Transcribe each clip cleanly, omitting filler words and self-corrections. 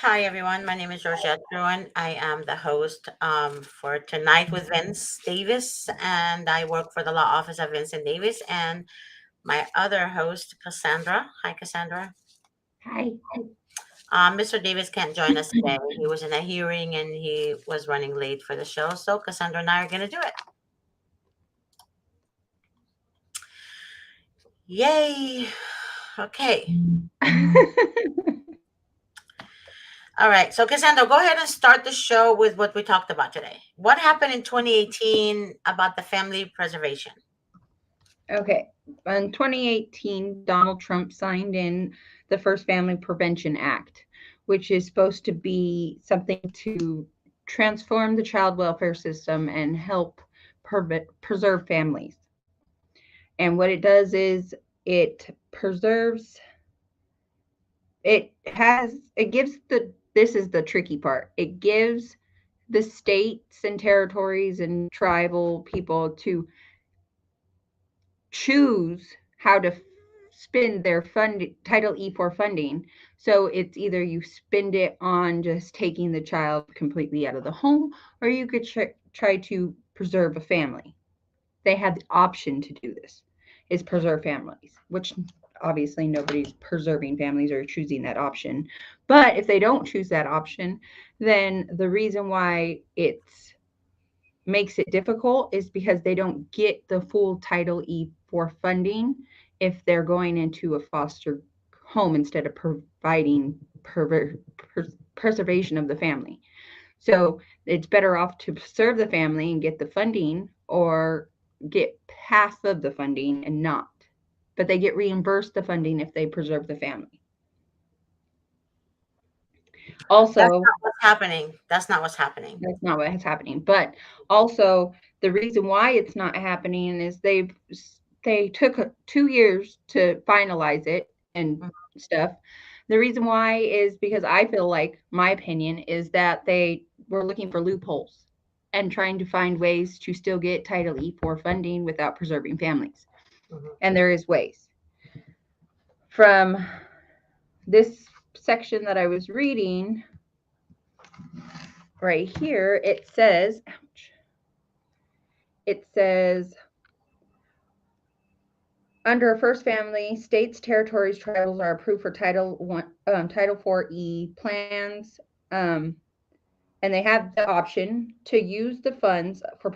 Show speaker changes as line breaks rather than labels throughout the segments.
Hi, everyone. My name is Georgette Bruin. I am the host for Tonight with Vince Davis, and I work for the law office of Vincent Davis. And my other host, Cassandra. Hi, Cassandra.
Hi.
Mr. Davis can't join us today. He was in a hearing and he was running late for the show. So Cassandra and I are going to do it. Yay. Okay. All right. So, Cassandra, go ahead and start the show with what we talked about today. What happened in 2018 about the family preservation?
Okay. In 2018, Donald Trump signed in the first Family Prevention Act, which is supposed to be something to transform the child welfare system and help preserve families. And what it does is it preserves, it gives this is the tricky part. It gives the states and territories and tribal people to choose how to spend their Title E4 funding. So it's either you spend it on just taking the child completely out of the home, or you could try to preserve a family. They have the option to do this, is preserve families, which obviously nobody's preserving families or choosing that option. But if they don't choose that option, then the reason why it's makes it difficult is because they don't get the full Title E4 funding if they're going into a foster home instead of providing preservation of the family. So it's better off to preserve the family and get the funding, or get half of the funding and not. But they get reimbursed the funding if they preserve the family.
That's
Also,
not what's happening. That's not what's happening.
that's not what is happening. But also, the reason why it's not happening is they took 2 years to finalize it and
Mhm.
stuff. The reason why is because I feel like, my opinion is that they were looking for loopholes and trying to find ways to still get Title E4 funding without preserving families.
Mhm.
And there is ways. From this section that I was reading right here, it says, ouch, it says, under a first family, states, territories, tribals are approved for Title 4E plans, and they have the option to use the funds for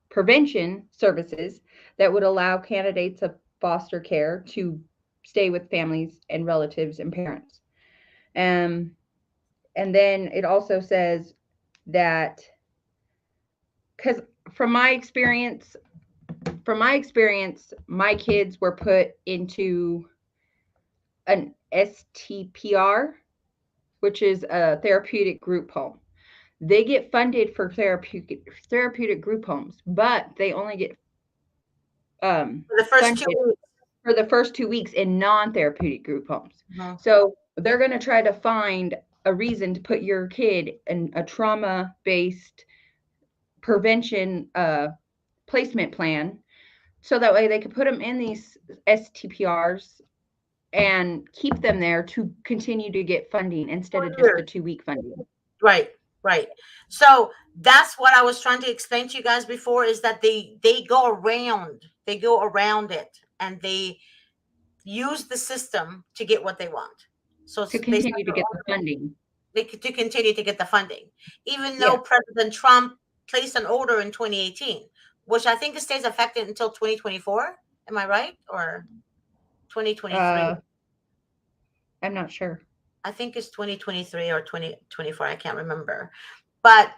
prevention services that would allow candidates of foster care to stay with families and relatives and parents. Um, and then it also says that, because from my experience, my kids were put into an STPR, which is a therapeutic group home. They get funded for therapeutic group homes, but they only get
For the first two
funded
weeks.
for the first 2 weeks in non-therapeutic group homes.
Mhm.
So they're going to try to find a reason to put your kid in a trauma-based prevention placement plan, so that way they could put them in these STPRs and keep them there to continue to get funding instead of just the 2 week funding.
Right, right. So that's what I was trying to explain to you guys before, is that they go around it, and they use the system to get what they want. So
To
they
continue to get the funding.
to continue to get the funding, even though
Yeah.
President Trump placed an order in 2018, which I think it stays effective until 2024. Am I right? Or 2023?
Uh, I'm not sure.
I think it's 2023 or 2024. I can't remember. But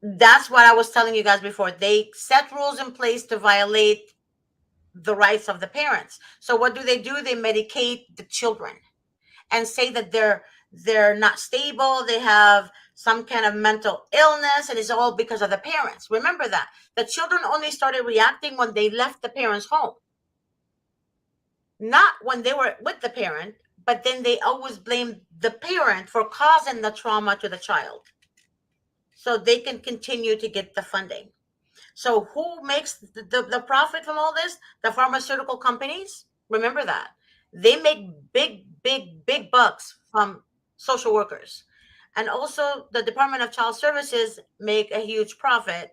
that's what I was telling you guys before. They set rules in place to violate the rights of the parents. So what do? They medicate the children and say that they're not stable, they have some kind of mental illness, and it's all because of the parents. Remember that the children only started reacting when they left the parents home, not when they were with the parent. But then they always blame the parent for causing the trauma to the child, so they can continue to get the funding. So who makes the profit from all this? The pharmaceutical companies. Remember that. They make big bucks from social workers. And also the Department of Child Services make a huge profit,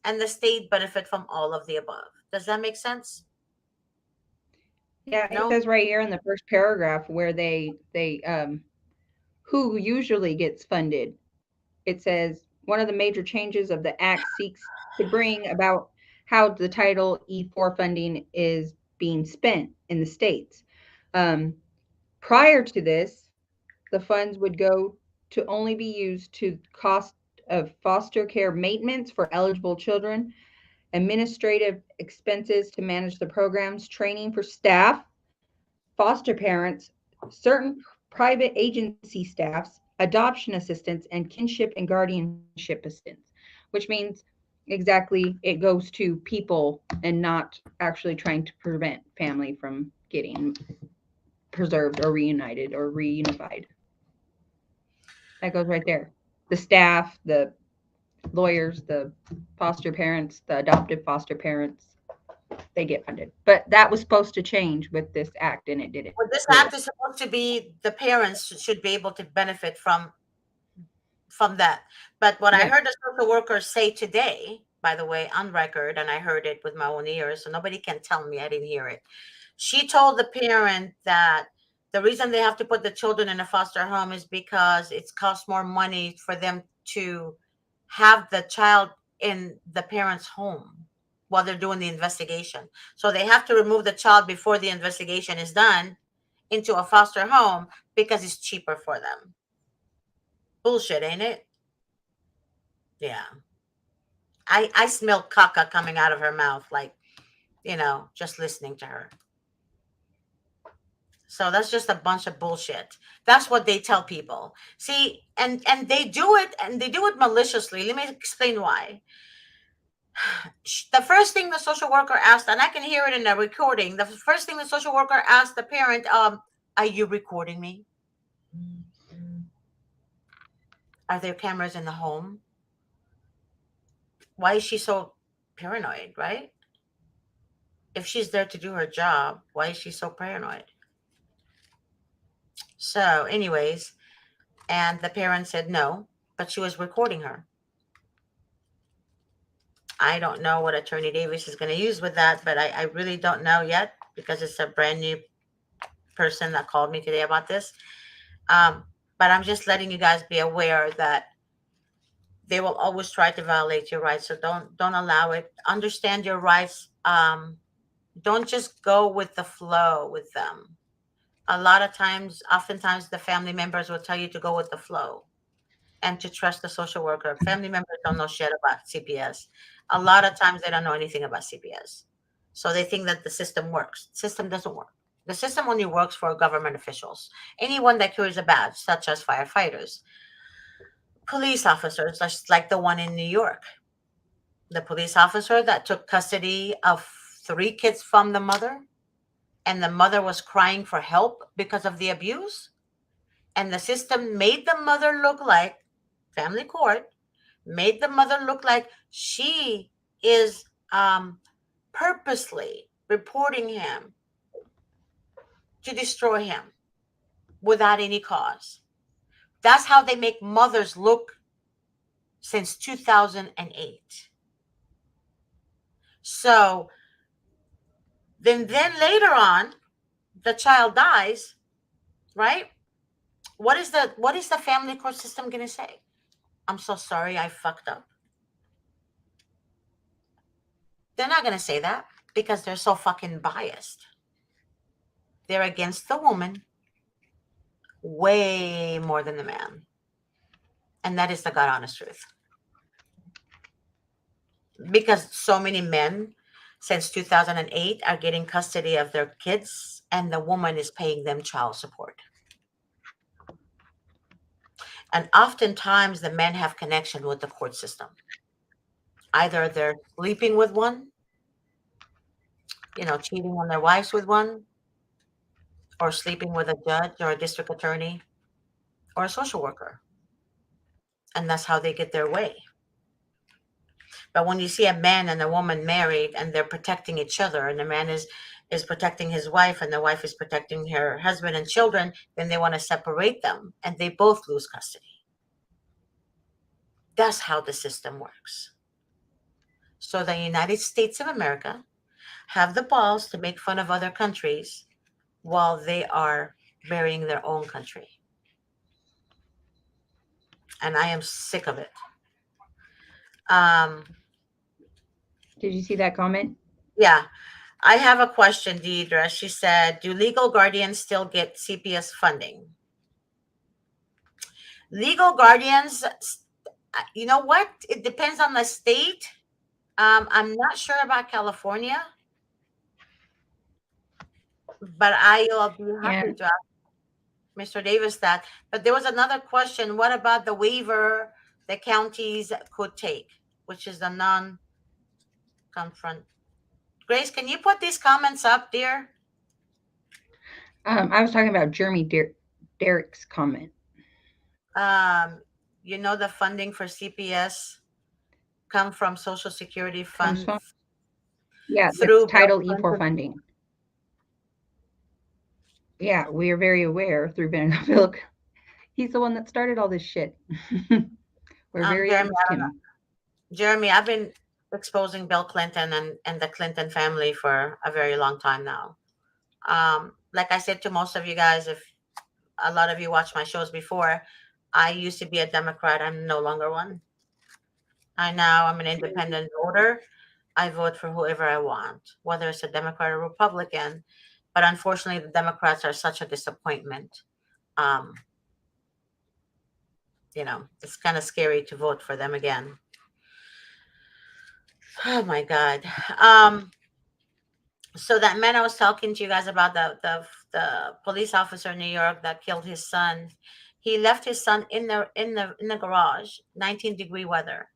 and the state benefit from all of the above. Does that make sense?
Yeah, it
No?
says right here in the first paragraph where who usually gets funded. It says one of the major changes of the act seeks to bring about how the Title E4 funding is being spent in the states. Um, Prior to this, the funds would go to only be used to cost of foster care maintenance for eligible children, administrative expenses to manage the programs, training for staff, foster parents, certain private agency staffs, adoption assistants, and kinship and guardianship assistants, which means exactly it goes to people and not actually trying to prevent family from getting preserved or reunited or reunified. That goes right there. The staff, the lawyers, the foster parents, the adoptive foster parents, they get funded. But that was supposed to change with this act and it didn't
Well, this
really.
act is supposed to be the parents should be able to benefit from that. But what I
Yeah.
heard the social worker say today, by the way, on record, and I heard it with my own ears, so nobody can tell me I didn't hear it. She told the parent that the reason they have to put the children in a foster home is because it's cost more money for them to have the child in the parent's home while they're doing the investigation. So they have to remove the child before the investigation is done into a foster home because it's cheaper for them. Bullshit, ain't it? Yeah. I smell caca coming out of her mouth, like, just listening to her. So that's just a bunch of bullshit. That's what they tell people. See, and they do it maliciously. Let me explain why. The first thing the social worker asked, and I can hear it in the recording, the first thing the social worker asked the parent, are you recording me? Are there cameras in the home? Why is she so paranoid, right? If she's there to do her job, why is she so paranoid? So, anyways, and the parent said no, but she was recording her. I don't know what Attorney Davis is going to use with that, but I really don't know yet because it's a brand new person that called me today about this. But I'm just letting you guys be aware that they will always try to violate your rights. So don't allow it. Understand your rights. Don't just go with the flow with them. A lot of times, oftentimes, the family members will tell you to go with the flow and to trust the social worker. Family members don't know shit about CPS. A lot of times they don't know anything about CPS. So they think that the system works. The system doesn't work. The system only works for government officials. Anyone that carries a badge, such as firefighters, police officers, just like the one in New York. The police officer that took custody of 3 kids from the mother, and the mother was crying for help because of the abuse. And the system made the mother look like, family court made the mother look like she is purposely reporting him to destroy him without any cause. That's how they make mothers look since 2008. So then later on, the child dies, right? What is the family court system going to say? I'm so sorry, I fucked up. They're not going to say that because they're so fucking biased. They're against the woman way more than the man. And that is the God honest truth. Because so many men since 2008 are getting custody of their kids, and the woman is paying them child support. And oftentimes the men have connection with the court system. Either they're sleeping with one, cheating on their wives with one, or sleeping with a judge or a district attorney or a social worker. And that's how they get their way. But when you see a man and a woman married and they're protecting each other, and the man is protecting his wife and the wife is protecting her husband and children, then they want to separate them and they both lose custody. That's how the system works. So the United States of America have the balls to make fun of other countries while they are burying their own country. And I am sick of it. Um,
Did you see that comment?
yeah, I have a question, Deidre. She said, do legal guardians still get CPS funding? Legal guardians, you know what? It depends on the state. I'm not sure about California, but I'll be happy
And
to ask Mr. Davis that. But there was another question. What about the waiver the counties could take, which is the non-confront? Grace, can you put these comments up, dear?
I was talking about Jeremy Derek's comment.
Um, you know, the funding for CPS come from Social Security
Comes
fund
from, yeah, that's
through Bill
Title E4
Clinton.
funding. Yeah, we are very aware through Bill. He's the one that started all this shit. We're very
Jeremy,
against him.
Jeremy, I've been exposing Bill Clinton and the Clinton family for a very long time now. Like I said to most of you guys, if a lot of you watched my shows before, I used to be a Democrat. I'm no longer one. I'm an independent voter. I vote for whoever I want, whether it's a Democrat or Republican. But unfortunately, the Democrats are such a disappointment. Um, it's kind of scary to vote for them again. Oh my God. So that man I was talking to you guys about, the police officer in New York that killed his son, he left his son in the garage, 19-degree weather,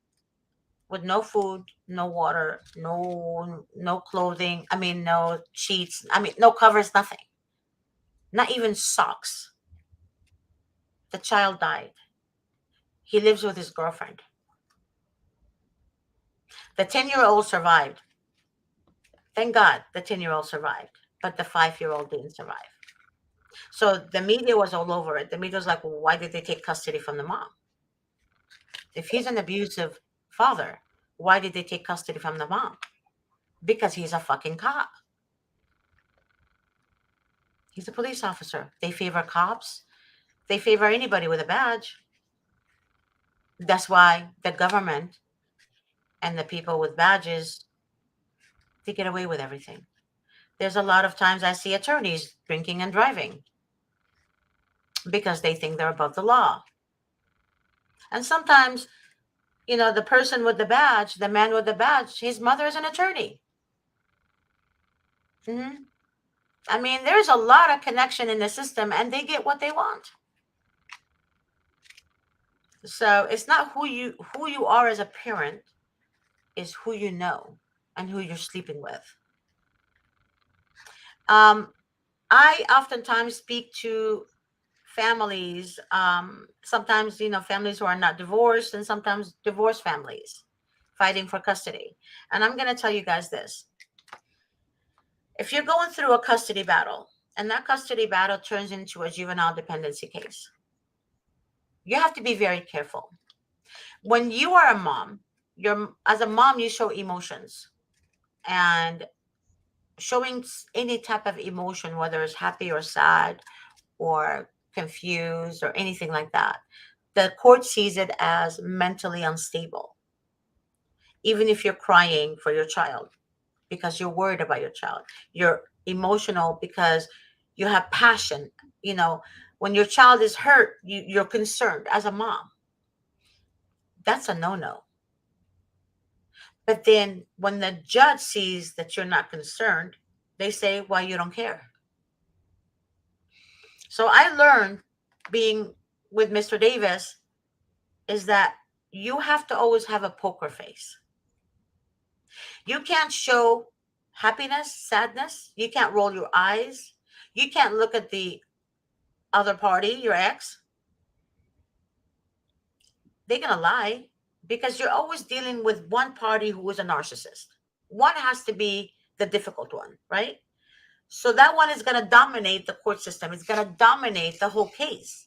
with no food, no water, no clothing. I mean, no sheets. I mean, no covers, nothing. Not even socks. The child died. He lives with his girlfriend. The 10-year-old survived. Thank God the 10-year-old survived, but the 5-year-old didn't survive. So the media was all over it. The media was like, well, why did they take custody from the mom? If he's an abusive father, why did they take custody from the mom? Because he's a fucking cop. He's a police officer. They favor cops. They favor anybody with a badge. That's why the government and the people with badges, they get away with everything. There's a lot of times I see attorneys drinking and driving because they think they're above the law. And sometimes, the person with the badge, the man with the badge, his mother is an attorney. Hmm. I mean, there's a lot of connection in the system and they get what they want. So it's not who you are as a parent, is who you know and who you're sleeping with. I oftentimes speak to families, sometimes, families who are not divorced and sometimes divorced families fighting for custody. And I'm going to tell you guys this. If you're going through a custody battle and that custody battle turns into a juvenile dependency case, you have to be very careful. When you are a mom, as a mom, you show emotions, and showing any type of emotion, whether it's happy or sad or confused or anything like that, the court sees it as mentally unstable. Even if you're crying for your child because you're worried about your child, you're emotional because you have passion. When your child is hurt, you're concerned as a mom. That's a no-no. But then when the judge sees that you're not concerned, they say, well, you don't care. So I learned, being with Mr. Davis, is that you have to always have a poker face. You can't show happiness, sadness. You can't roll your eyes. You can't look at the other party, your ex. They're going to lie because you're always dealing with one party who is a narcissist. One has to be the difficult one, right? So that one is going to dominate the court system. It's going to dominate the whole case.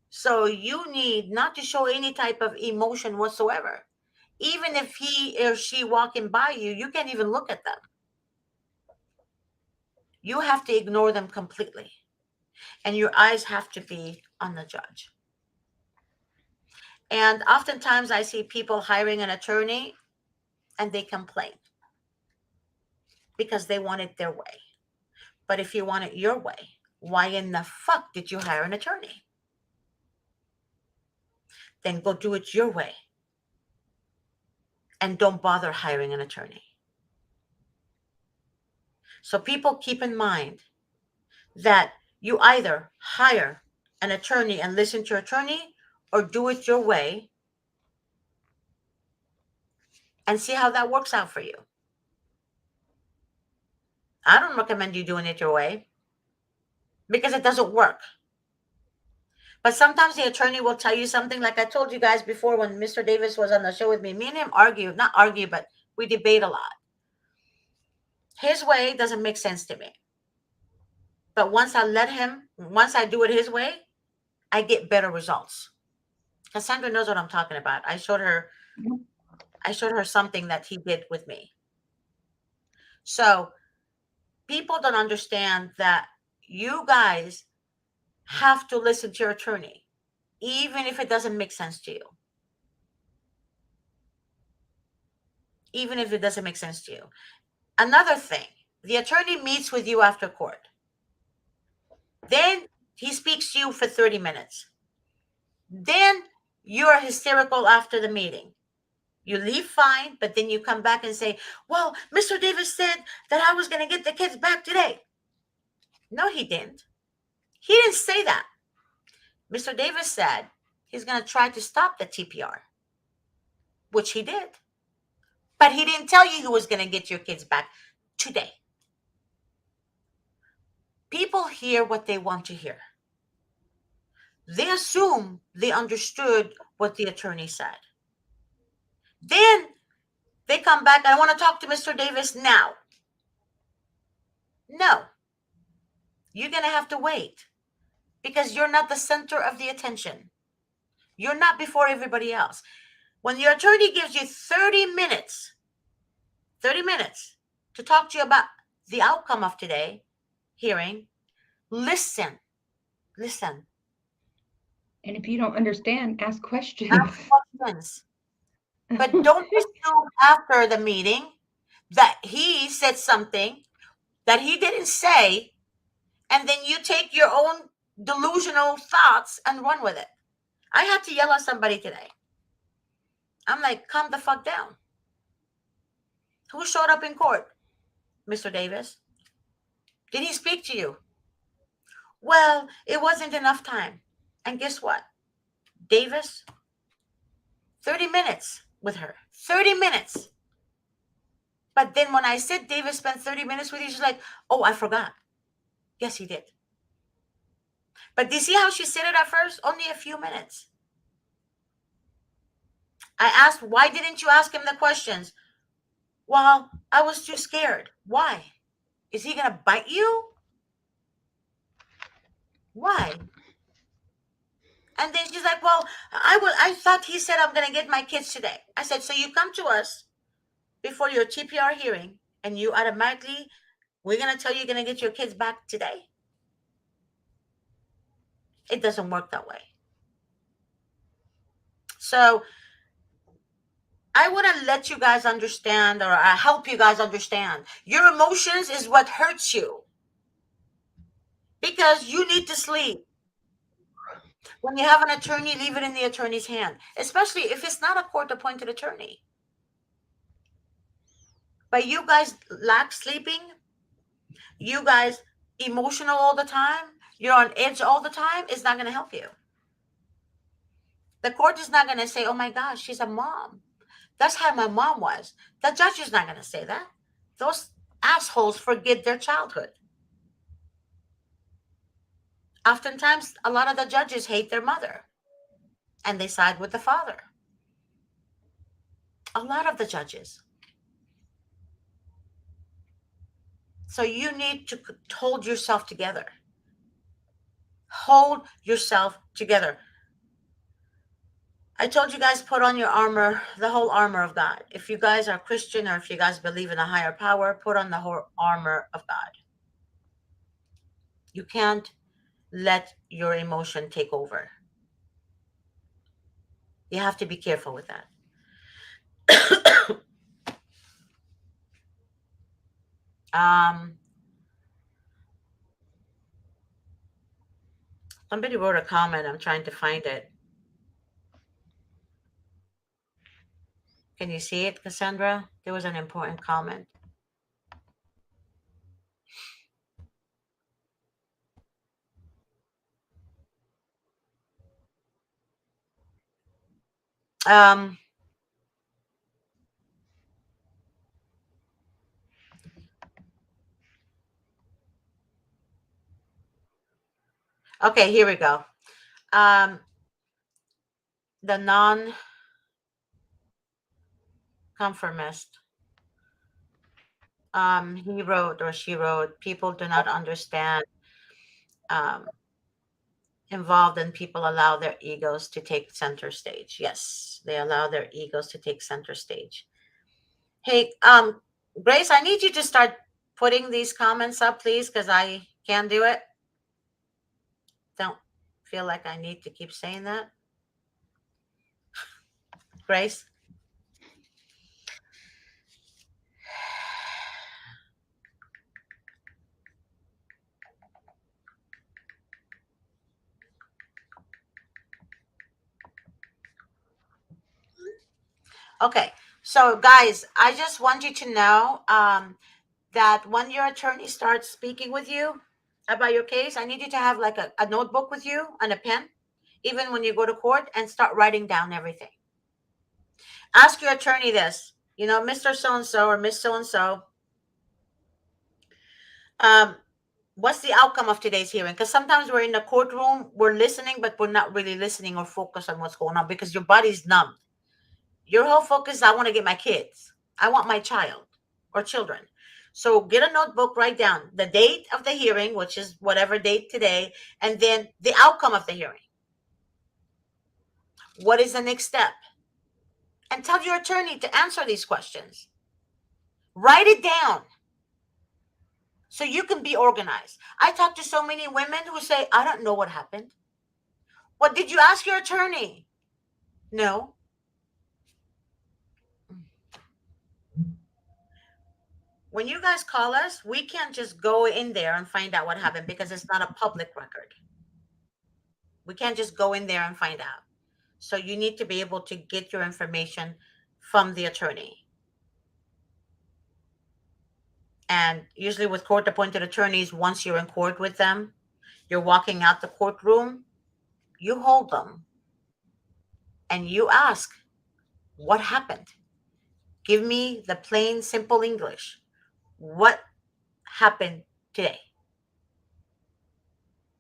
So you need not to show any type of emotion whatsoever. Even if he or she walking by you, you can't even look at them. You have to ignore them completely. And your eyes have to be on the judge. And oftentimes I see people hiring an attorney and they complain because they want it their way. But if you want it your way, why in the fuck did you hire an attorney? Then go do it your way. And don't bother hiring an attorney. So people keep in mind that you either hire an attorney and listen to your attorney or do it your way and see how that works out for you. I don't recommend you doing it your way because it doesn't work. But sometimes the attorney will tell you something, like I told you guys before when Mr. Davis was on the show with me. Me and him argue, not argue, but we debate a lot. His way doesn't make sense to me. But once I do it his way, I get better results. Cassandra knows what I'm talking about. I showed her something that he did with me. So people don't understand that you guys have to listen to your attorney, even if it doesn't make sense to you. Even if it doesn't make sense to you. Another thing, the attorney meets with you after court. Then he speaks to you for 30 minutes. Then you're hysterical after the meeting. You leave fine, but then you come back and say, well, Mr. Davis said that I was going to get the kids back today. No, he didn't. He didn't say that. Mr. Davis said he's going to try to stop the TPR, which he did. But he didn't tell you he was going to get your kids back today. People hear what they want to hear. They assume they understood what the attorney said. Then they come back, I want to talk to Mr. Davis now. No. You're going to have to wait because you're not the center of the attention. You're not before everybody else. When your attorney gives you 30 minutes to talk to you about the outcome of today hearing, listen.
And if you don't understand, ask questions.
Ask questions. But don't assume after the meeting that he said something that he didn't say, and then you take your own delusional thoughts and run with it. I had to yell at somebody today. I'm like, calm the fuck down. Who showed up in court? Mr. Davis. Did he speak to you? Well, it wasn't enough time. And guess what? Davis, 30 minutes with her. 30 minutes. But then when I said Davis spent 30 minutes with you, she's like, oh, I forgot. Yes, he did. But do you see how she said it at first? Only a few minutes. I asked, why didn't you ask him the questions? Well, I was too scared. Why? Is he going to bite you? Why? And then she's like, well, I thought he said I'm going to get my kids today. I said, so you come to us before your TPR hearing and you automatically, we're going to tell you you're going to get your kids back today? It doesn't work that way. So I want to let you guys understand, or help you guys understand. Your emotions is what hurts you because you need to sleep. When you have an attorney, leave it in the attorney's hand, especially if it's not a court-appointed attorney. But you guys lack sleeping, you guys emotional all the time, you're on edge all the time, it's not going to help you. The court is not going to say, oh my gosh, she's a mom. That's how my mom was. The judge is not going to say that. Those assholes forget their childhood. Oftentimes, a lot of the judges hate their mother and they side with the father. A lot of the judges. So you need to hold yourself together. Hold yourself together. I told you guys put on your armor, the whole armor of God. If you guys are Christian or if you guys believe in a higher power, put on the whole armor of God. You can't let your emotion take over. You have to be careful with that. um, Somebody wrote a comment. I'm trying to find it. Can you see it, Cassandra? There was an important comment. Um, okay, here we go. Um, the non-conformist. He wrote or she wrote, people do not understand. Um, Involved and people allow their egos to take center stage. Yes, they allow their egos to take center stage. Hey, Grace, I need you to start putting these comments up, please, because I can't do it. Don't feel like I need to keep saying that. Grace? Okay, so guys, I just want you to know that when your attorney starts speaking with you about your case, I need you to have like a notebook with you and a pen, even when you go to court, and start writing down everything. Ask your attorney this, Mr. So and so or Miss So and so, what's the outcome of today's hearing? Because sometimes we're in the courtroom, we're listening, but we're not really listening or focused on what's going on because your body's numb. Your whole focus is, I want to get my kids. I want my child or children. So get a notebook, write down the date of the hearing, which is whatever date today, and then the outcome of the hearing. What is the next step? And tell your attorney to answer these questions. Write it down so you can be organized. I talk to so many women who say, I don't know what happened. What did you ask your attorney? No. When you guys call us, we can't just go in there and find out what happened because it's not a public record. We can't just go in there and find out. So you need to be able to get your information from the attorney. And usually with court appointed attorneys, once you're in court with them, you're walking out the courtroom, you hold them and you ask, what happened? Give me the plain, simple English. What happened today?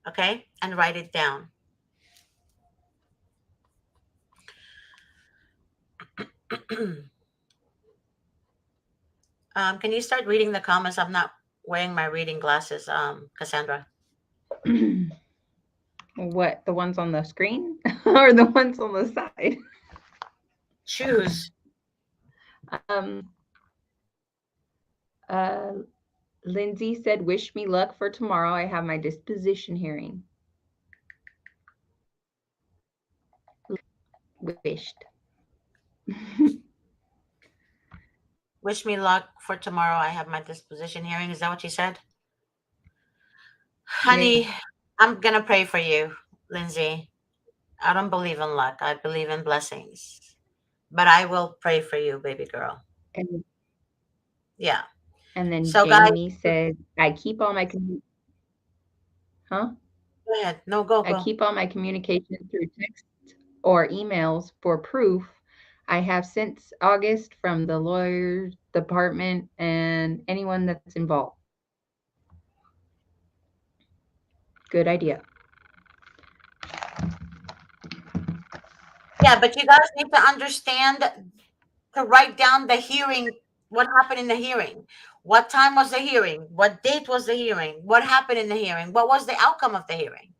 Okay? And write it down. Can you start reading the comments? I'm not wearing my reading glasses, Cassandra.
What, the ones on the screen or the ones on the side?
Choose.
Um, uh, Lindsay said, wish me luck for tomorrow. I have my disposition hearing. Wished.
Wish me luck for tomorrow. I have my disposition hearing. Is that what you said? Honey,
Yeah.
I'm going to pray for you, Lindsay. I don't believe in luck. I believe in blessings. But I will pray for you, baby girl.
And,
Yeah.
and then
So, guys,
Jamie said, I keep all my huh?
go ahead. No, go,
I
go.
keep all my communication through text or emails for proof. I have since August from the lawyer's department and anyone that's involved. Good idea.
Yeah, but you guys need to understand to write down the hearing, what happened in the hearing. What time was the hearing? What date was the hearing? What happened in the hearing? What was the outcome of the hearing?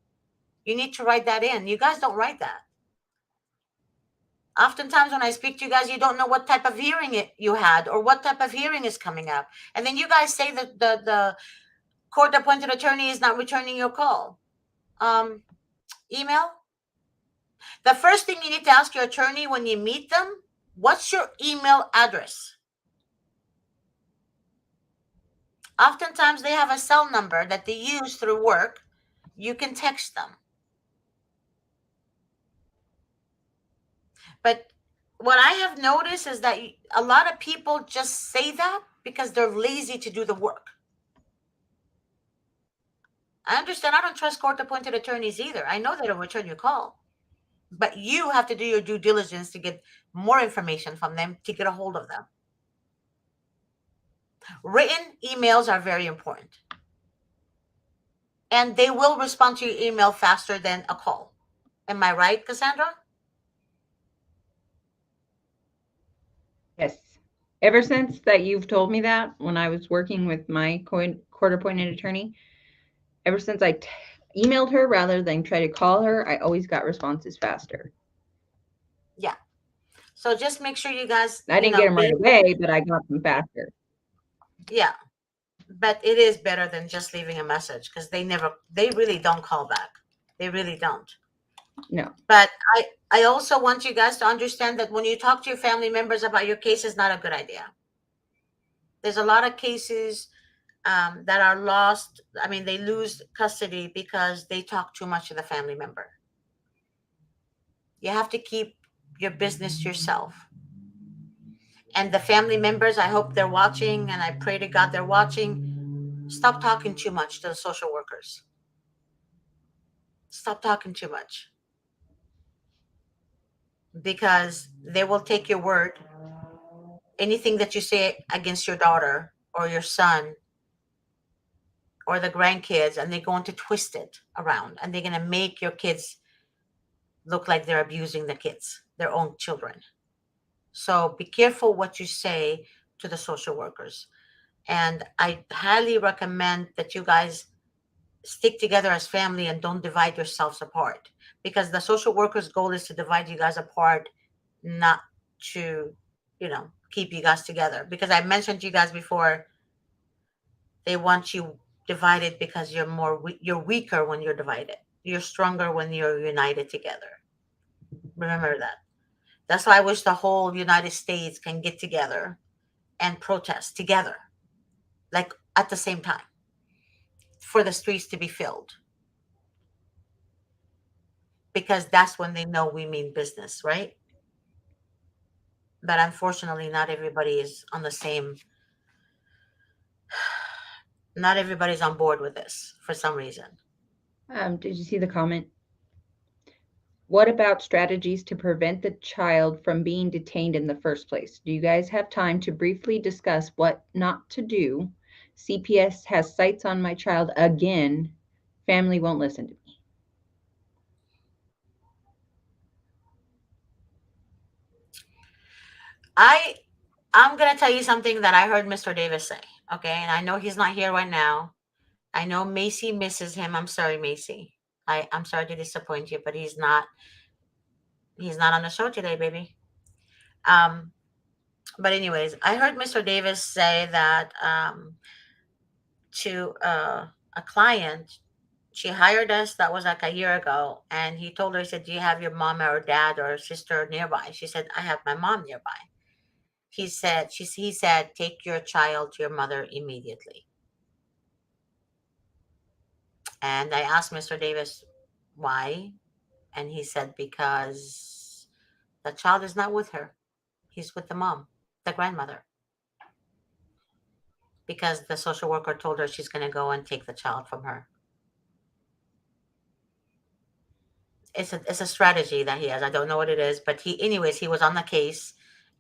You need to write that in. You guys don't write that. Oftentimes when I speak to you guys, you don't know what type of hearing you had or what type of hearing is coming up. And then you guys say that the court appointed attorney is not returning your call. Email. The first thing you need to ask your attorney when you meet them, what's your email address? Oftentimes they have a cell number that they use through work. You can text them. But what I have noticed is that a lot of people just say that because they're lazy to do the work. I understand. I don't trust court appointed attorneys either. I know they don't return your call. But you have to do your due diligence to get more information from them, to get a hold of them. Written emails are very important. And they will respond to your email faster than a call. Am I right, Cassandra?
Yes. Ever since that you've told me that, when I was working with my court-appointed attorney, ever since I emailed her rather than try to call her, I always got responses faster.
Yeah. So just make sure you guys,
I didn't get them right away, but I got them faster.
Yeah. But it is better than just leaving a message, because they really don't call back. They really don't.
No.
But I also want you guys to understand that when you talk to your family members about your case, is not a good idea. There's a lot of cases that are lost. I mean, they lose custody because they talk too much to the family member. You have to keep your business to yourself. And the family members, I hope they're watching, and I pray to God they're watching. Stop talking too much to the social workers. Stop talking too much. Because they will take your word. Anything that you say against your daughter or your son or the grandkids, and they're going to twist it around, and they're going to make your kids look like they're abusing the kids, their own children. So be careful what you say to the social workers. And I highly recommend that you guys stick together as family and don't divide yourselves apart, because the social worker's goal is to divide you guys apart, not to, keep you guys together. Because I mentioned to you guys before, they want you divided because you're weaker when you're divided. You're stronger when you're united together. Remember that. That's why I wish the whole United States can get together and protest together, like at the same time, for the streets to be filled. Because that's when they know we mean business, right? But unfortunately, not everybody is on the same, not everybody's on board with this for some reason.
Did you see the comment? What about strategies to prevent the child from being detained in the first place? Do you guys have time to briefly discuss what not to do? CPS has sights on my child again. Family won't listen to me.
I'm gonna tell you something that I heard Mr. Davis say. Okay, and I know he's not here right now. I know Macy misses him. I'm sorry, Macy. I'm sorry to disappoint you, but he's not on the show today, baby. Um, but anyways, I heard Mr. Davis say that to a client, she hired us. That was like a year ago, and he told her, he said, "Do you have your mom or dad or sister nearby?" She said, "I have my mom nearby." He said, "Take your child to your mother immediately." And I asked Mr. Davis why, and he said because the child is not with her. He's with the mom, the grandmother, because the social worker told her she's going to go and take the child from her. It's a strategy that he has. I don't know what it is, but he was on the case,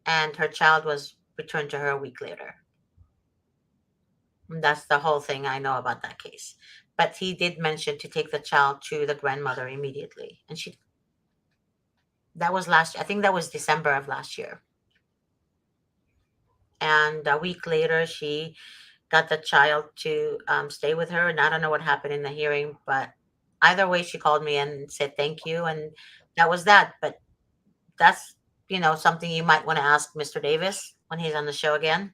and her child was returned to her a week later. And that's the whole thing I know about that case. But he did mention to take the child to the grandmother immediately, and that was I think that was December of last year. And a week later, she got the child to stay with her. And I don't know what happened in the hearing, but either way, she called me and said thank you. And that was that. But that's, something you might want to ask Mr. Davis when he's on the show again,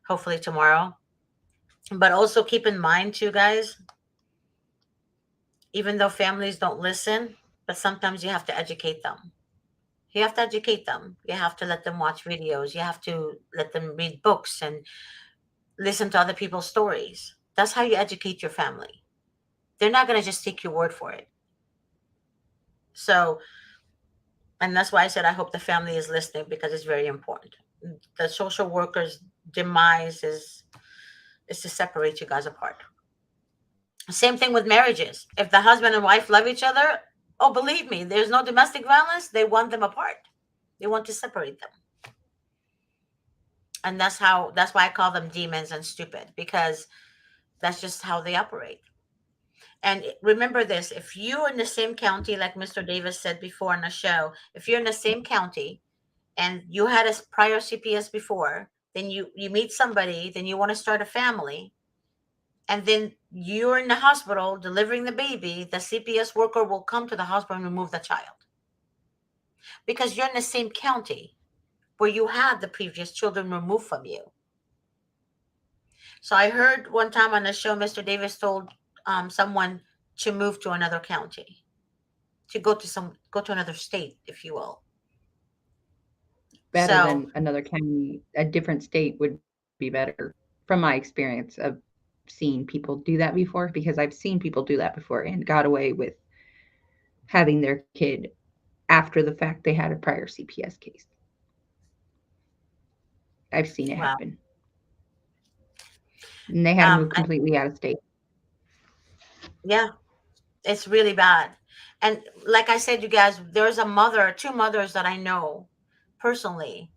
hopefully tomorrow. But also keep in mind, too, guys, even though families don't listen, but sometimes you have to educate them. You have to educate them. You have to let them watch videos. You have to let them read books and listen to other people's stories. That's how you educate your family. They're not going to just take your word for it. So, and that's why I said I hope the family is listening because it's very important. The social worker's demise is to separate you guys apart. Same thing with marriages. If the husband and wife love each other, oh, believe me, there's no domestic violence. They want them apart. They want to separate them. And that's why I call them demons and stupid, because that's just how they operate. And remember this, if you're in the same county, like Mr. Davis said before on the show, if you're in the same county and you had a prior CPS before, then you meet somebody, then you want to start a family, and then you're in the hospital delivering the baby, the CPS worker will come to the hospital and remove the child because you're in the same county where you had the previous children removed from you. So I heard one time on the show, Mr. Davis told someone to move to another county, to go to another state, if you will.
Better
So
than another county, a different state would be better from my experience of seeing people do that before, because I've seen people do that before and got away with having their kid after the fact they had a prior CPS case. I've seen it
wow,
happen. And they had to move completely out of state.
yeah, it's really bad. And like I said, you guys, there's a mother, two mothers that I know personally,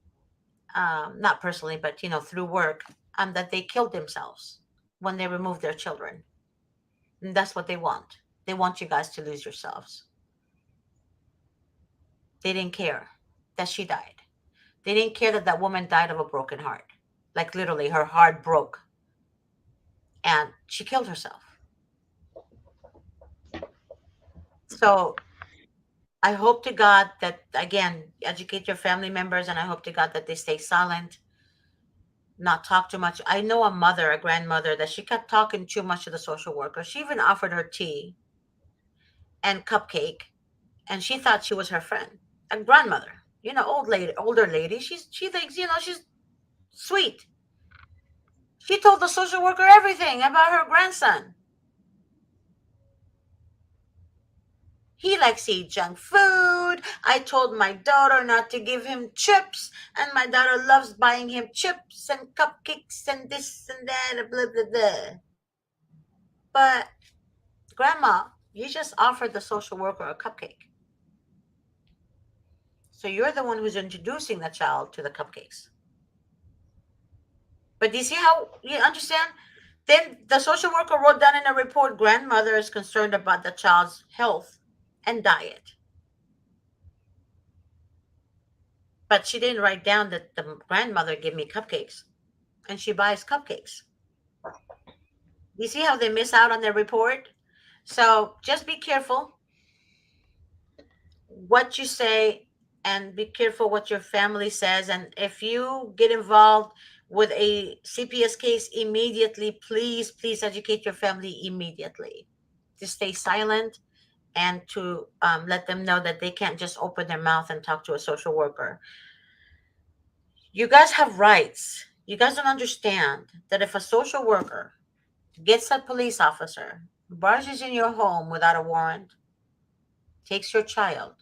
not personally, but through work, that they killed themselves when they removed their children. And that's what they want. They want you guys to lose yourselves. They didn't care that she died. They didn't care that that woman died of a broken heart. Like literally, her heart broke and she killed herself. So I hope to God that, again, educate your family members, and I hope to God that they stay silent, not talk too much. I know a mother, a grandmother, that she kept talking too much to the social worker. She even offered her tea and cupcake, and she thought she was her friend. A grandmother, old lady, older lady. She thinks, she's sweet. She told the social worker everything about her grandson. He likes to eat junk food. I told my daughter not to give him chips, and my daughter loves buying him chips and cupcakes and this and that, and blah, blah, blah. But, Grandma, you just offered the social worker a cupcake. So you're the one who's introducing the child to the cupcakes. But do you see how you understand? Then the social worker wrote down in a report grandmother is concerned about the child's health and diet. But she didn't write down that the grandmother gave me cupcakes and she buys cupcakes. You see how they miss out on their report? So just be careful what you say and be careful what your family says. And if you get involved with a CPS case immediately, please educate your family immediately. To stay silent and to let them know that they can't just open their mouth and talk to a social worker. You guys have rights. You guys don't understand that if a social worker gets a police officer, barges in your home without a warrant, takes your child,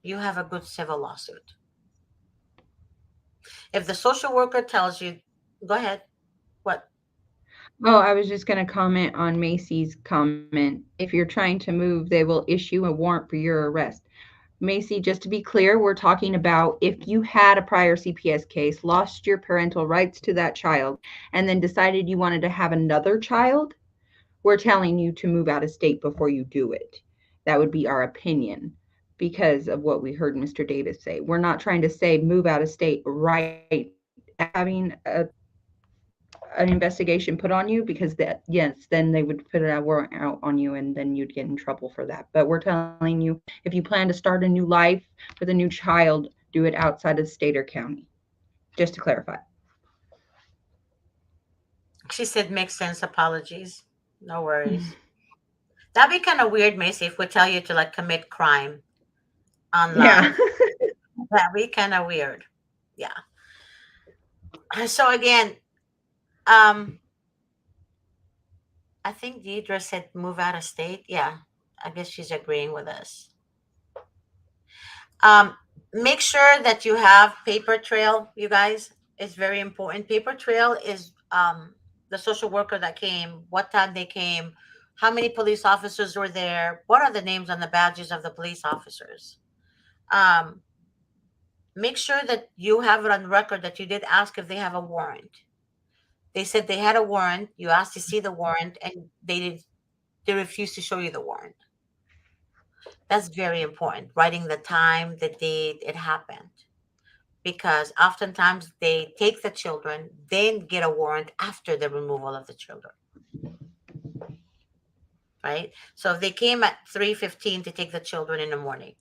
you have a good civil lawsuit. If the social worker tells you, go ahead, what?
Oh, I was just going to comment on Macy's comment. If you're trying to move, they will issue a warrant for your arrest. Macy, just to be clear, we're talking about if you had a prior CPS case, lost your parental rights to that child, and then decided you wanted to have another child, we're telling you to move out of state before you do it. That would be our opinion because of what we heard Mr. Davis say. We're not trying to say move out of state right after having a an investigation put on you, because that, yes, then they would put a warrant out on you, and then you'd get in trouble for that. But we're telling you, if you plan to start a new life with a new child, do it outside of the state or county, just to clarify.
She said, makes sense. Apologies. No worries. That'd be kind of weird, Macy, if we tell you to like commit crime on
Yeah.
live. That'd be kind of weird. Yeah. So again, um, I think Deidre said move out of state. Yeah. I guess she's agreeing with us. Um, make sure that you have paper trail, you guys. It's very important. Paper trail is the social worker that came, what time they came, how many police officers were there, what are the names on the badges of the police officers. Um, make sure that you have it on record that you did ask if they have a warrant. They said they had a warrant. You asked to see the warrant, and they refused to show you the warrant. That's very important. Writing the time, the date it happened. Because oftentimes they take the children, then get a warrant after the removal of the children, right? So if they came at 3:15 to take the children in the morning,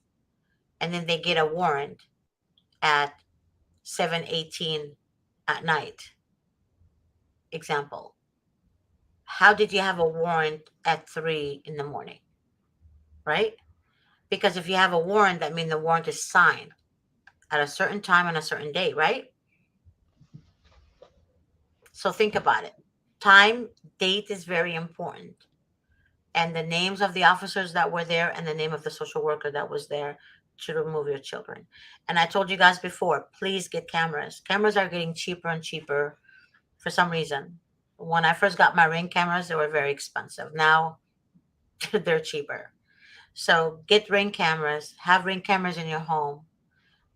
and then they get a warrant at 7:18 at night, example, how did you have a warrant at 3 in the morning, right? Because if you have a warrant, that means the warrant is signed at a certain time on a certain day, right? So think about it. Time, date is very important. And the names of the officers that were there and the name of the social worker that was there to remove your children. And I told you guys before, please get cameras. Cameras are getting cheaper and cheaper for some reason. When I first got my Ring cameras, they were very expensive. Now they're cheaper. So get Ring cameras, have Ring cameras in your home.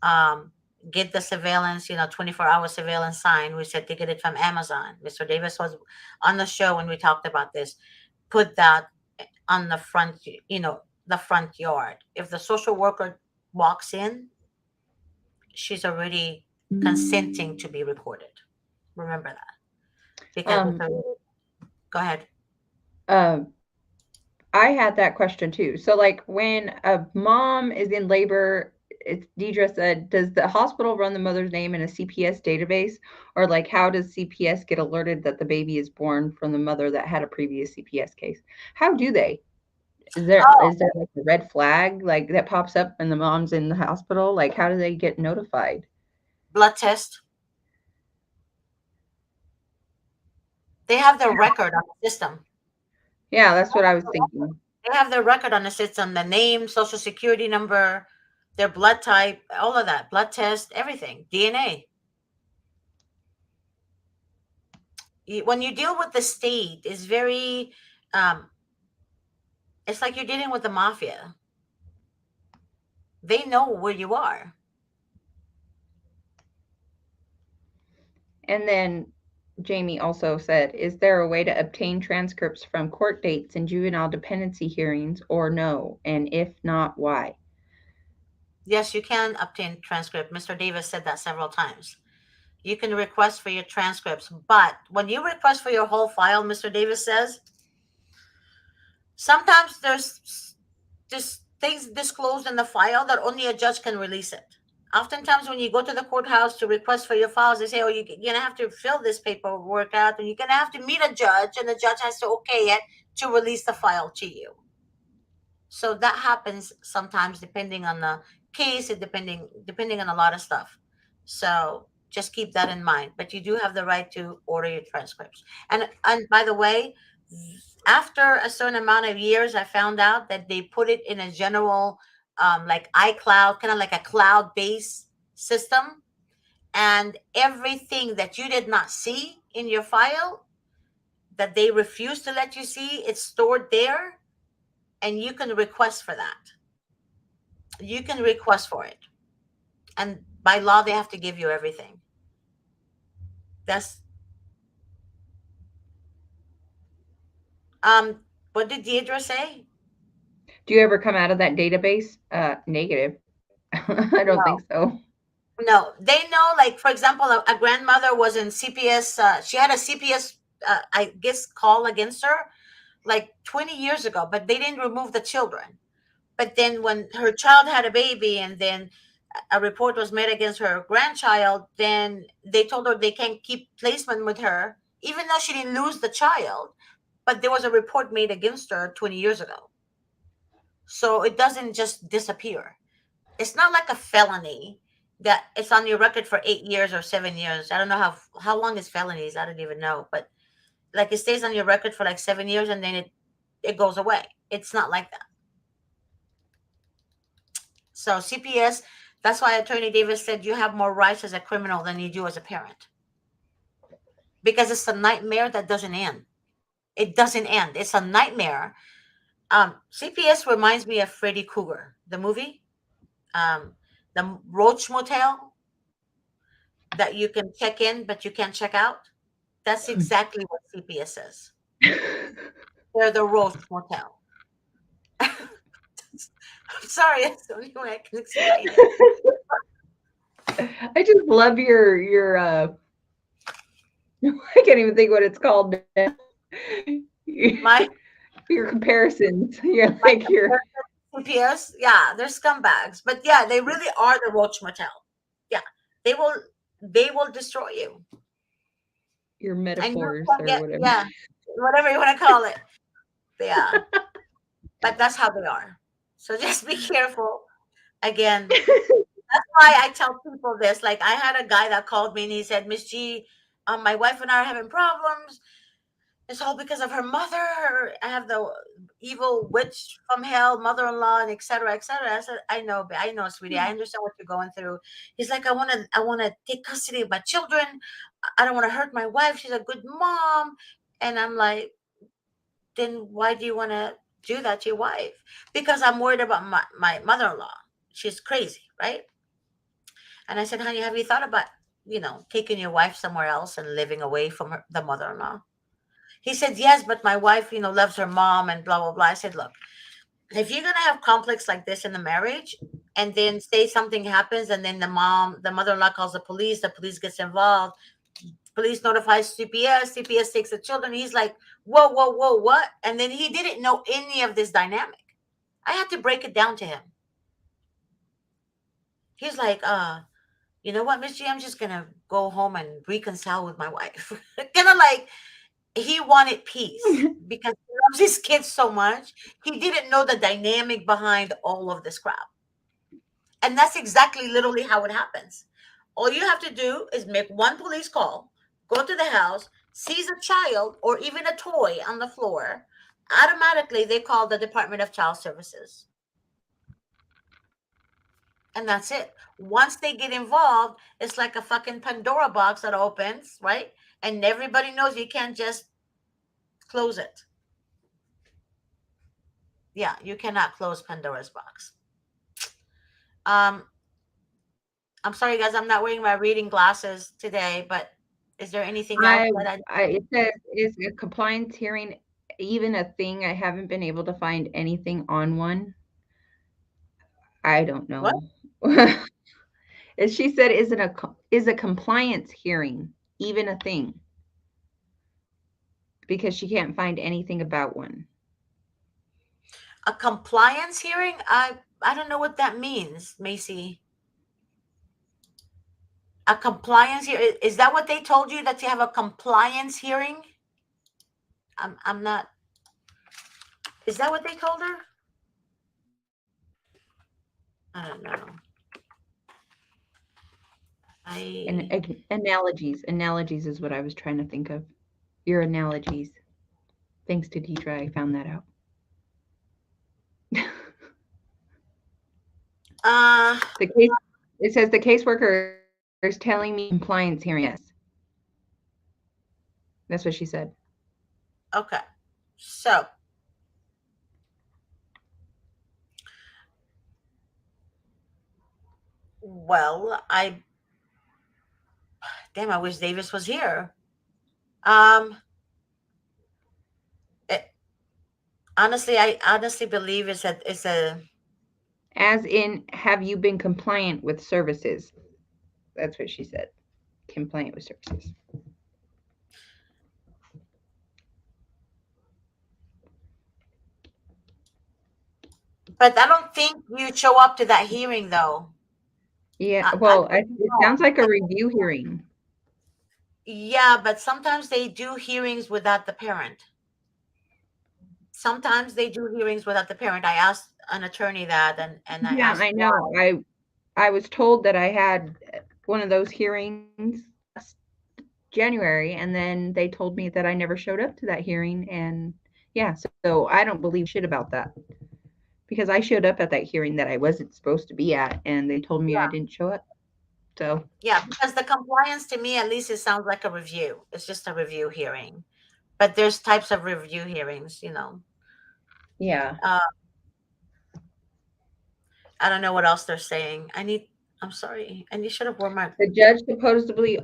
Um, get the surveillance, 24-hour surveillance sign. We said to get it from Amazon. Mr. Davis was on the show when we talked about this. Put that on the front, the front yard. If the social worker walks in, she's already consenting to be recorded. Remember that. Because with
Um,
her, go ahead.
uh, I had that question too. So, like, when a mom is in labor, it's Deidre said, does the hospital run the mother's name in a CPS database? Or, like, how does CPS get alerted that the baby is born from the mother that had a previous CPS case? How do they?
Oh,
Is there like a red flag like that pops up when the mom's in the hospital? Like, how do they get notified?
blood test. They have their record on the system.
Yeah, that's what I was thinking.
They have their record on the system, the name, social security number, their blood type, all of that, blood test, everything, DNA. When you deal with the state, it's very, um, it's like you're dealing with the mafia. They know where you are.
And then Jamie also said, is there a way to obtain transcripts from court dates and juvenile dependency hearings, or no? And if not, why?
Yes, you can obtain transcript. Mr. Davis said that several times. You can request for your transcripts, but when you request for your whole file, Mr. Davis says, sometimes there's just things disclosed in the file that only a judge can release it. Oftentimes, when you go to the courthouse to request for your files, they say, "Oh, you're gonna have to fill this paperwork out, and you're gonna have to meet a judge, and the judge has to okay it to release the file to you." So that happens sometimes, depending on the case, and depending on a lot of stuff. So just keep that in mind. But you do have the right to order your transcripts. And by the way, after a certain amount of years, I found out that they put it in a general, like iCloud, kind of like a cloud-based system, and everything that you did not see in your file that they refuse to let you see, it's stored there, and you can request for that. You can request for it, and by law, they have to give you everything. That's what did Deidre say?
Do you ever come out of that database negative? I don't think
No,
so.
No, they know. Like for example, a grandmother was in CPS. She had a CPS, I guess, call against her like 20 years ago, but they didn't remove the children. But then when her child had a baby, and then a report was made against her grandchild, then they told her they can't keep placement with her, even though she didn't lose the child. But there was a report made against her 20 years ago. So it doesn't just disappear. It's not like a felony that it's on your record for 8 years or 7 years. I don't know how long is felonies. I don't even know. But like it stays on your record for like 7 years and then it goes away. It's not like that. So CPS, that's why Attorney Davis said you have more rights as a criminal than you do as a parent. Because it's a nightmare that doesn't end. It doesn't end. It's a nightmare. CPS reminds me of Freddy Krueger, the movie, the Roach Motel that you can check in but you can't check out. That's exactly what CPS is. They're the Roach Motel. I'm sorry, that's the only way I can explain it.
I just love your I can't even think what it's called now.
My
Your comparisons. You're
my
like your
CPS, yeah, they're scumbags, but yeah, they really are the Roach Motel. Yeah, they will they will destroy you,
your
and you
metaphors
won't
or
get,
whatever.
yeah, whatever you want to call it. Yeah, but that's how they are. So just be careful. Again, that's why I tell people this. Like I had a guy that called me and he said, Miss G, my wife and I are having problems. It's all because of her mother. I have the evil witch from hell, mother-in-law, and etc., etc. I said, I know, sweetie. I understand what you're going through. He's like, I want to take custody of my children. I don't want to hurt my wife. She's a good mom. And I'm like, then why do you want to do that to your wife? Because I'm worried about my mother-in-law. She's crazy, right? And I said, honey, have you thought about, taking your wife somewhere else and living away from the mother-in-law? He said, yes, but my wife, loves her mom and blah, blah, blah. I said, look, if you're going to have conflicts like this in the marriage, and then say something happens, and then the mother-in-law calls the police gets involved, police notifies CPS, CPS takes the children. He's like, whoa, whoa, whoa, what? And then he didn't know any of this dynamic. I had to break it down to him. He's like, you know what, Miss G, I'm just going to go home and reconcile with my wife. Kind of like, he wanted peace because he loves his kids so much. He didn't know the dynamic behind all of this crap. And that's exactly literally how it happens. All you have to do is make one police call, go to the house, seize a child or even a toy on the floor. Automatically, they call the Department of Child Services. And that's it. Once they get involved, it's like a fucking Pandora box that opens, right? And everybody knows you can't just close it. Yeah, you cannot close Pandora's box. Um, I'm sorry, guys. I'm not wearing my reading glasses today, but is there anything else that I?
It says, is a compliance hearing even a thing? I haven't been able to find anything on one. I don't
What?
know. As she said, is a compliance hearing even a thing? Because she can't find anything about one.
A compliance hearing? I don't know what that means, Macy. A compliance hearing, is that what they told you, that you have a compliance hearing? I'm not. Is that what they told her? I don't know.
And
I
analogies is what I was trying to think of. Your analogies. Thanks to Deidre, I found that out.
uh
The case, it says the caseworker is telling me compliance hearing. Yes, that's what she said.
okay. So well, I damn, I wish Davis was here. Um it, honestly, I honestly believe it's a
As in, have you been compliant with services? That's what she said. Complaint with services.
But I don't think you show up to that hearing though.
Yeah,
I
well,
don't
it
know.
sounds like a review hearing.
Yeah, but sometimes they do hearings without the parent. Sometimes they do hearings without the parent. I asked an attorney that, and I
Yeah,
asked
I
why.
know. I was told that I had one of those hearings last January, and then they told me that I never showed up to that hearing, and yeah, so I don't believe shit about that because I showed up at that hearing that I wasn't supposed to be at, and they told me I
Yeah,
didn't show up. So
yeah, because the compliance to me, at least, it sounds like a review. It's just a review hearing. But there's types of review hearings, you know.
yeah,
Uh, I don't know what else they're saying. I'm sorry. And you should have worn my.
the judge supposedly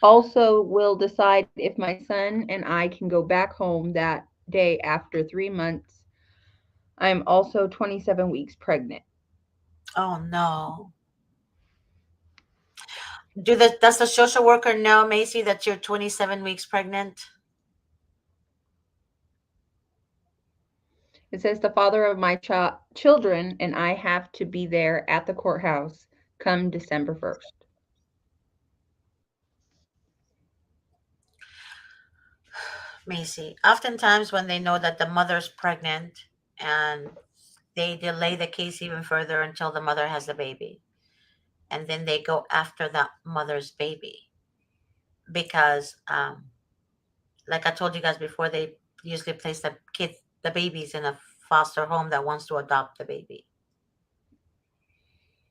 also will decide if my son and I can go back home that day after 3 months. I'm also 27 weeks pregnant.
Oh no. Does the social worker know, Macy, that you're 27 weeks pregnant?
It says the father of my children and I have to be there at the courthouse come December 1st.
Macy, oftentimes when they know that the mother's pregnant and they delay the case even further until the mother has the baby. And then they go after that mother's baby because, like I told you guys before, they usually place the babies in a foster home that wants to adopt the baby.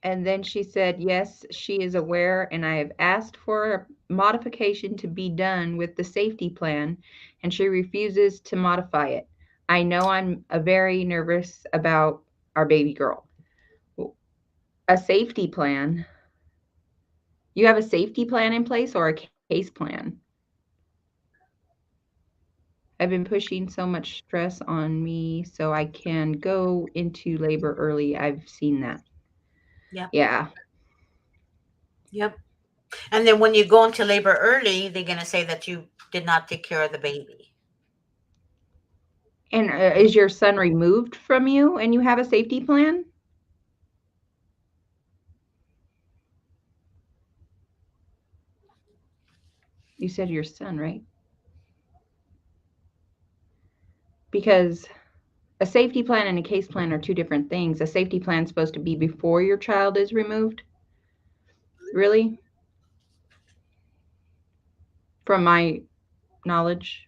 And then she said, yes, she is aware, and I have asked for a modification to be done with the safety plan, and she refuses to modify it. I know I'm very nervous about our baby girl. A safety plan? You have a safety plan in place or a case plan? I've been pushing so much stress on me so I can go into labor early. I've seen that.
Yep.
Yeah.
Yep. And then when you go into labor early, they're going to say that you did not take care of the baby.
And is your son removed from you and you have a safety plan? You said your son, right? Because a safety plan and a case plan are two different things. A safety plan is supposed to be before your child is removed. Really? From my knowledge.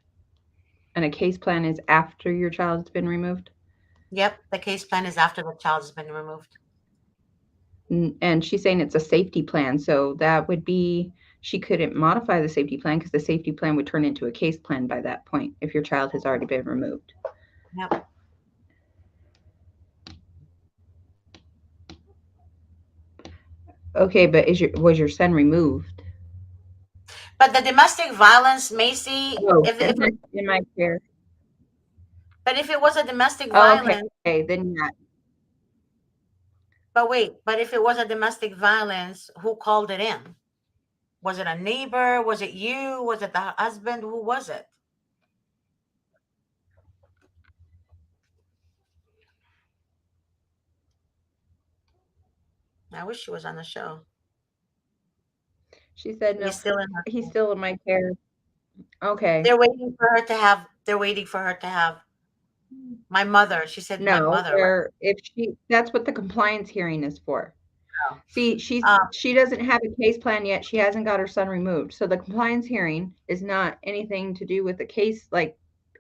And a case plan is after your child's been removed.
Yep. The case plan is after the child has been removed.
And she's saying it's a safety plan. So that would be, she couldn't modify the safety plan because the safety plan would turn into a case plan by that point if your child has already been removed.
Yep.
Okay, but was your son removed?
But the domestic violence, Macy,
Oh,
if
in my care.
but if it was a domestic
Oh,
violence,
okay, then yeah.
but wait, but if it was a domestic violence, who called it in? Was it a neighbor? Was it you? Was it the husband? Who was it? I wish she was on the show.
She said no.
He's still in her.
He's still in my care. Okay.
They're waiting for her to have my mother. She said my
No,
mother, right?
there if she that's what the compliance hearing is for.
Oh.
See, she doesn't have a case plan yet. She hasn't got her son removed. So the compliance hearing is not anything to do with the case, like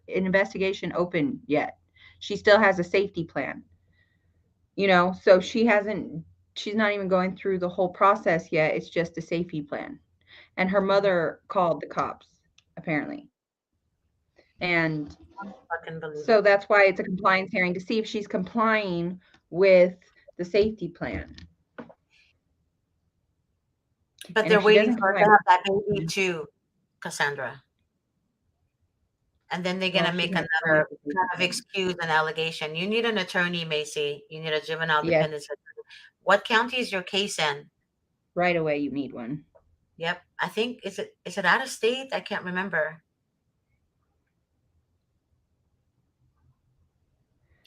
an investigation open yet. She still has a safety plan. So she's not even going through the whole process yet. It's just a safety plan. And her mother called the cops, apparently. And
Fucking
so that's
believable.
why it's a compliance hearing to see if she's complying with the safety plan.
But
And
they're
if she
waiting
doesn't
for her
comply,
to have that baby too, Cassandra. And then they're
well,
gonna
she
make
can't tell me
another
the safety
kind of
plan.
excuse and allegation. You need an attorney, Macy. You need a juvenile
Yes,
dependency attorney. What county is your case in?
right away you need one.
Yep. I think is it out of state? I can't remember.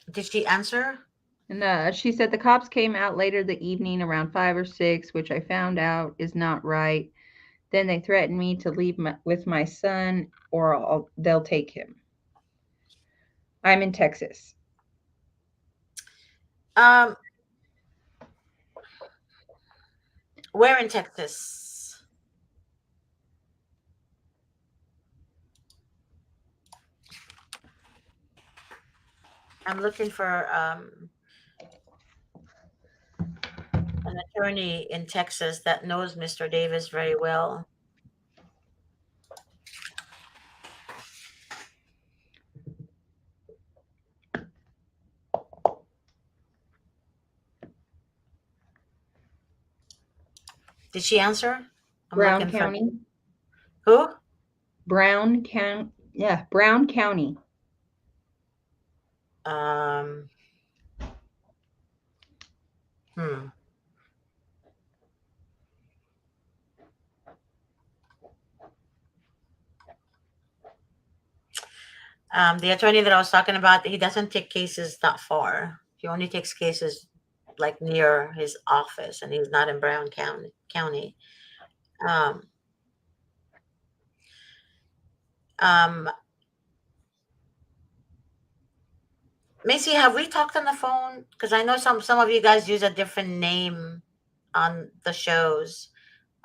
Did she answer?
And she said the cops came out later the evening around 5 or 6, which I found out is not right. Then they threatened me to leave with my son, or they'll take him. I'm in Texas.
Um, where in Texas? I'm looking for an attorney in Texas that knows Mr. Davis very well. Did she answer? I'm
Brown
looking for
County.
who?
Brown County. Yeah, Brown County.
Um, hmm. The attorney that I was talking about, he doesn't take cases that far. He only takes cases like near his office, and he's not in Brown County. Um, um, Macy, have we talked on the phone? Because I know some of you guys use a different name on the shows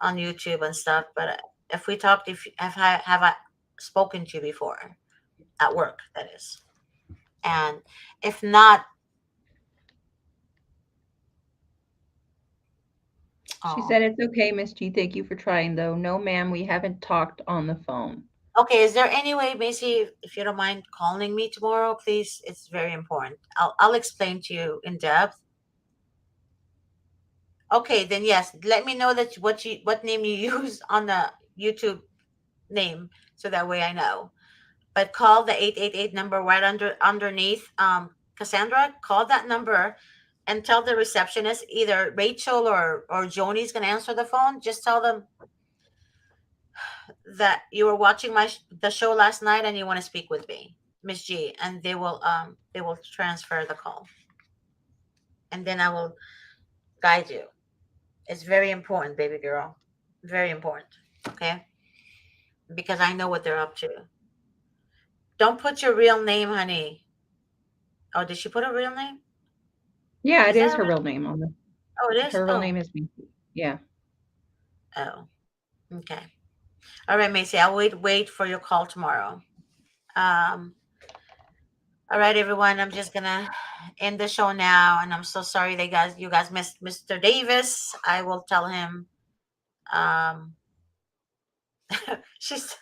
on YouTube and stuff. But if we talked, if have I spoken to you before at work? That is, and if not,
She
oh,
said it's okay, Miss G. Thank you for trying, though. No, ma'am, we haven't talked on the phone.
okay. Is there any way, Macy, if you don't mind calling me tomorrow, please? It's very important. I'll explain to you in depth. Okay, then yes, let me know that what name you use on the YouTube name, so that way I know. But call the 888 number right underneath. Cassandra, call that number and tell the receptionist, either Rachel or Joni's going to answer the phone. Just tell them that you were watching the show last night and you want to speak with me, Miss G, and they will transfer the call, and then I will guide you. It's very important, baby girl, very important. Okay, because I know what they're up to. Don't put your real name, honey. Oh, did she put a real name?
Yeah, it
Is
is
that a
her
real?
real name on the.
Oh, it is.
Her real
Oh,
name is Minky. Yeah.
oh. Okay. All right, Macy. I'll wait for your call tomorrow. Um. All right, everyone. I'm just gonna end the show now, and I'm so sorry you guys missed Mr. Davis. I will tell him. Um. She's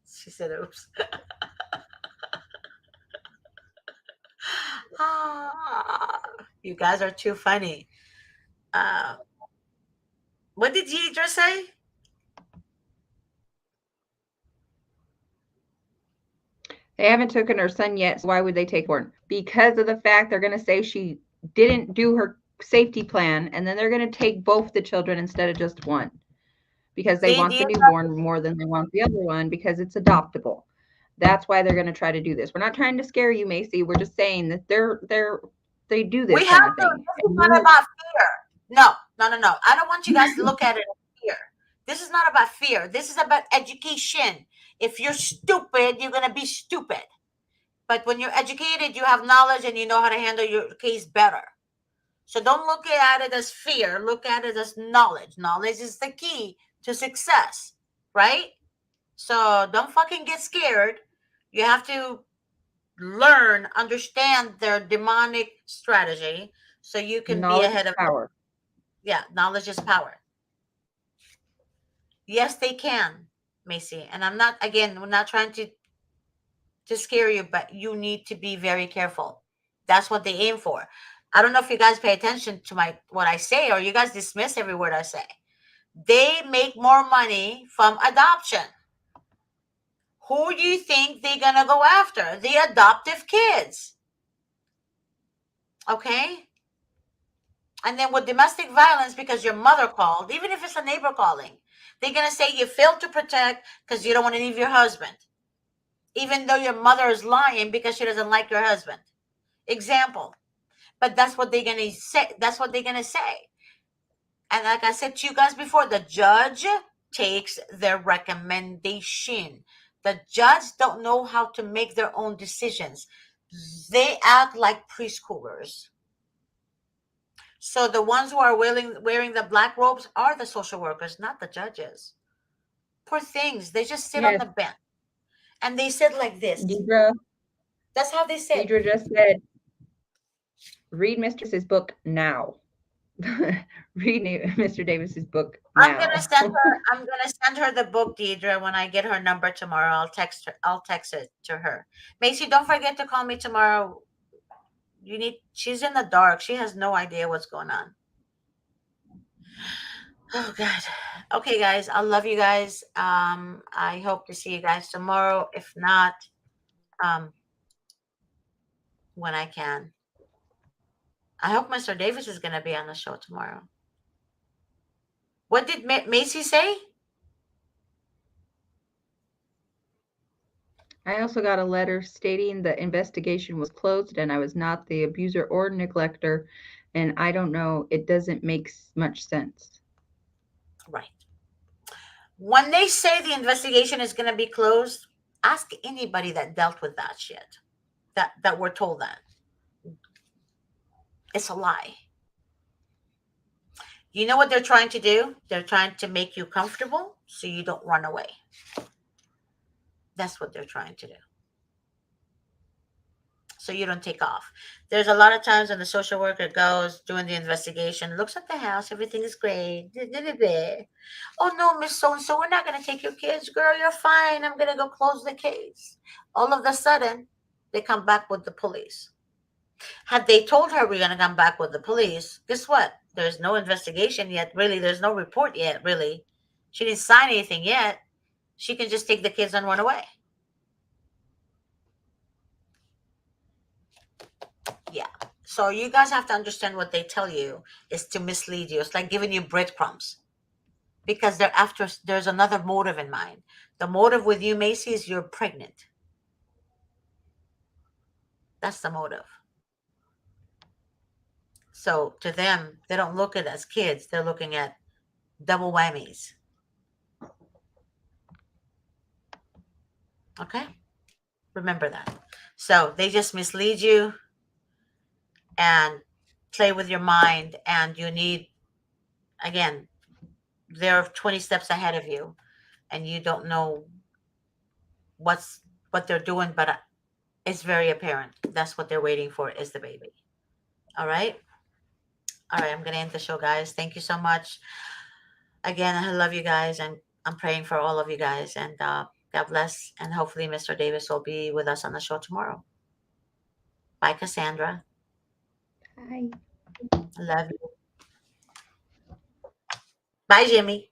she said, "Oops." Ah, you guys are too funny. Uh, what did Deidre say?
They haven't taken her son yet, so why would they take one? Because of the fact they're going to say she didn't do her safety plan, and then they're going to take both the children instead of just one, because they
See,
want the
Deidre.
newborn more than they want the other one because it's adoptable. That's why they're going to try to do this. We're not trying to scare you, Macy. We're just saying that they do
We
this
have
kind of
to.
thing.
This is not about fear. No, no, no, no. I don't want you guys to look at it as fear. This is not about fear. This is about education. If you're stupid, you're gonna be stupid. But when you're educated, you have knowledge and you know how to handle your case better. So don't look at it as fear. Look at it as knowledge. Knowledge is the key to success, right? So don't fucking get scared. You have to learn, understand their demonic strategy so you can be
Knowledge is
ahead of it.
power.
Yeah, knowledge is power. Yes, they can, Macy. And I'm not, again, we're not trying to scare you, but you need to be very careful. That's what they aim for. I don't know if you guys pay attention to my what I say, or you guys dismiss every word I say. They make more money from adoption. Who do you think they're gonna go after? The adoptive kids. Okay? And then with domestic violence, because your mother called, even if it's a neighbor calling, they're going to say you failed to protect because you don't want to leave your husband, even though your mother is lying because she doesn't like your husband. Example. But that's what they're going to say. That's what they're going to say. And like I said to you guys before, the judge takes their recommendation. The judge don't know how to make their own decisions. They act like preschoolers. So the ones who are wearing the black robes are the social workers, not the judges. Poor things. They just sit on
Yes,
the bench and they sit like this.
Deidre.
That's how they sit.
Deidre just said, read Mr. Davis's book now. Read Mr. Davis's book now.
I'm gonna send her the book, Deidre, when I get her number tomorrow. I'll text her. I'll text it to her. Macy, don't forget to call me tomorrow. She's in the dark. She has no idea what's going on. Oh God. Okay, guys. I love you guys. I hope to see you guys tomorrow. If not, um, when I can. I hope Mr. Davis is gonna be on the show tomorrow. What did Macy say?
I also got a letter stating the investigation was closed and I was not the abuser or neglector. And I don't know, it doesn't make much sense.
Right. When they say the investigation is going to be closed, ask anybody that dealt with that shit. That we're told that. It's a lie. You know what they're trying to do? They're trying to make you comfortable so you don't run away. That's what they're trying to do. So you don't take off. There's a lot of times when the social worker goes doing the investigation, looks at the house, everything is great. Oh no, Miss So and so, we're not going to take your kids, girl. You're fine. I'm going to go close the case. All of a sudden, they come back with the police. Had they told her we're going to come back with the police, guess what? There's no investigation yet. Really, there's no report yet. Really, she didn't sign anything yet. She can just take the kids and run away. Yeah. So you guys have to understand what they tell you is to mislead you. It's like giving you breadcrumbs because there's another motive in mind. The motive with you, Macy, is you're pregnant. That's the motive. So to them, they don't look at it as kids. They're looking at double whammies. Okay? Remember that. So they just mislead you and play with your mind, and you need, again, they're 20 steps ahead of you and you don't know what they're doing, but it's very apparent. That's what they're waiting for is the baby. All right. All right. I'm going to end the show, guys. Thank you so much. Again, I love you guys, and I'm praying for all of you guys. And God bless. And hopefully Mr. Davis will be with us on the show tomorrow. Bye, Cassandra.
Bye.
I love you. Bye, Jimmy.